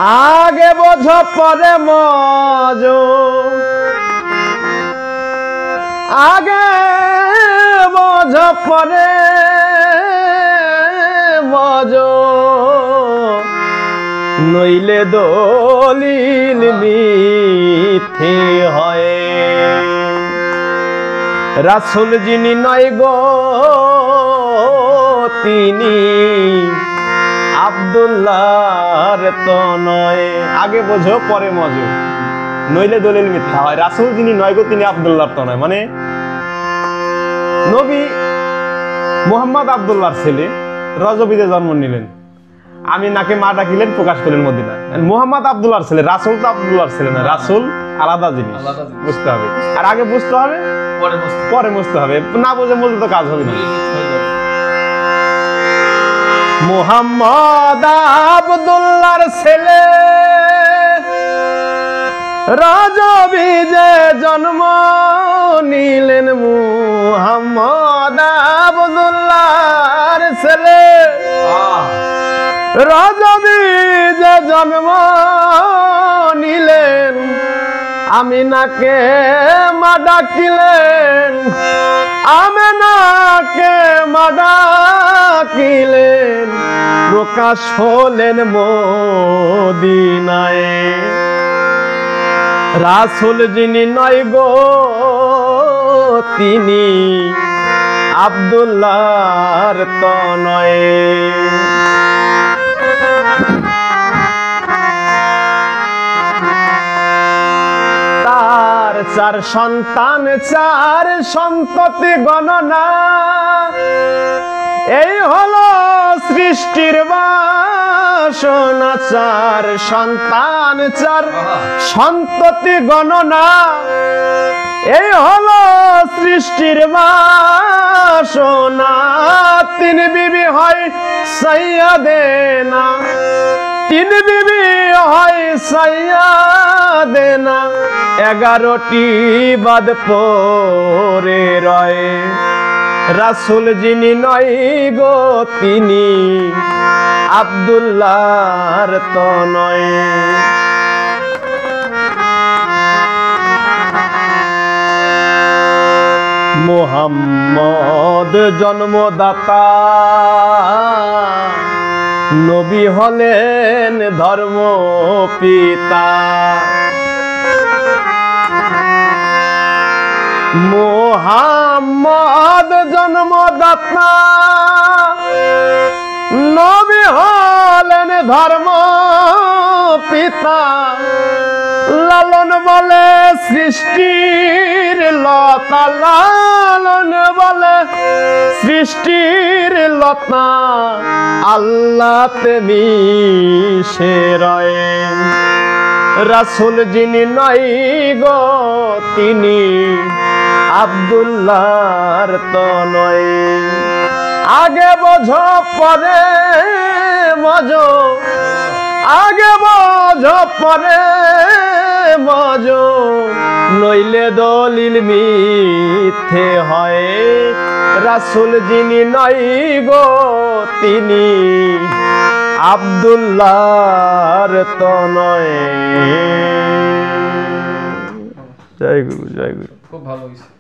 আগে বোঝ পরে মজ, আগে বোঝ পরে মজ, নইলে দলিল মিথ্যে হয়। রাসূল যিনি নয় গো তিনি আব্দুল্লাহর তো নয়। আগে বোঝো পরে মজো, নইলে দলিল মিথ্যা হয়। রাসূল যিনি নয় গো তিনি আব্দুল্লাহর তো নয়, মানে নবী মুহাম্মদ আব্দুল্লাহর ছেলে, রজবীতে জন্ম নিলেন, আমিনাকে মা ডাকিলেন, প্রকাশ করলেন মদিনায়। মুহাম্মদ আব্দুল্লাহর ছেলে, রাসূল তো আব্দুল্লাহর ছেলে না, রাসূল আলাদা জিনিস, বুঝতে হবে। আর আগে বুঝতে হবে পরে বুঝতে হবে, না বুঝে বুঝলে তো কাজ হবে না। মুহাম্মদ আব্দুল্লাহর ছেলে, রজবীতে জন্ম নিলেন। মুহাম্মদ আব্দুল্লাহর ছেলে, রজবীতে জন্ম নিলেন, আমিনাকে মা ডাকিলেন, আমিনাকে মা ডাকিলেন, প্রকাশ হলেন মদিনায়। রাসূল যিনি নয় গো তিনি আব্দুল্লাহর তো নয়। তার চার সন্তান, চার সন্ততি গণনা, এই হলো সৃষ্টির বাসনা। চার সন্তান, চার সন্ততি গণনা, এই হলো সৃষ্টির বাসনা। তিন বিবি হয় সাইয়্যিদানা, তিন বিবি হয় সাইয়্যিদানা, 11টি বাদ পরে রয়। রাসূল যিনি নয় গো তিনি আব্দুল্লাহর তো নয়। মুহাম্মদ জন্মদাতা, নবী হলেন ধর্ম পিতা। মুহাম্মদ জন্মদাতা, নবী হলেন ধর্ম পিতা। লালন বলে সৃষ্টির লতা, লালন বলে সৃষ্টির লতা, আল্লাহতে মিশে রয়ে। রাসূল যিনি নয় গো তিনি আব্দুল্লাহর তো নয়। আগে বোঝো পরে মজো, আগে বোঝো পরে মজো, নইলে দলিল মিথ্যে হয়। রাসূল যিনি নয় গো তিনি আব্দুল্লাহর তো নয়। জয় গুরু, জয় গুরু। খুব ভালো হয়েছে।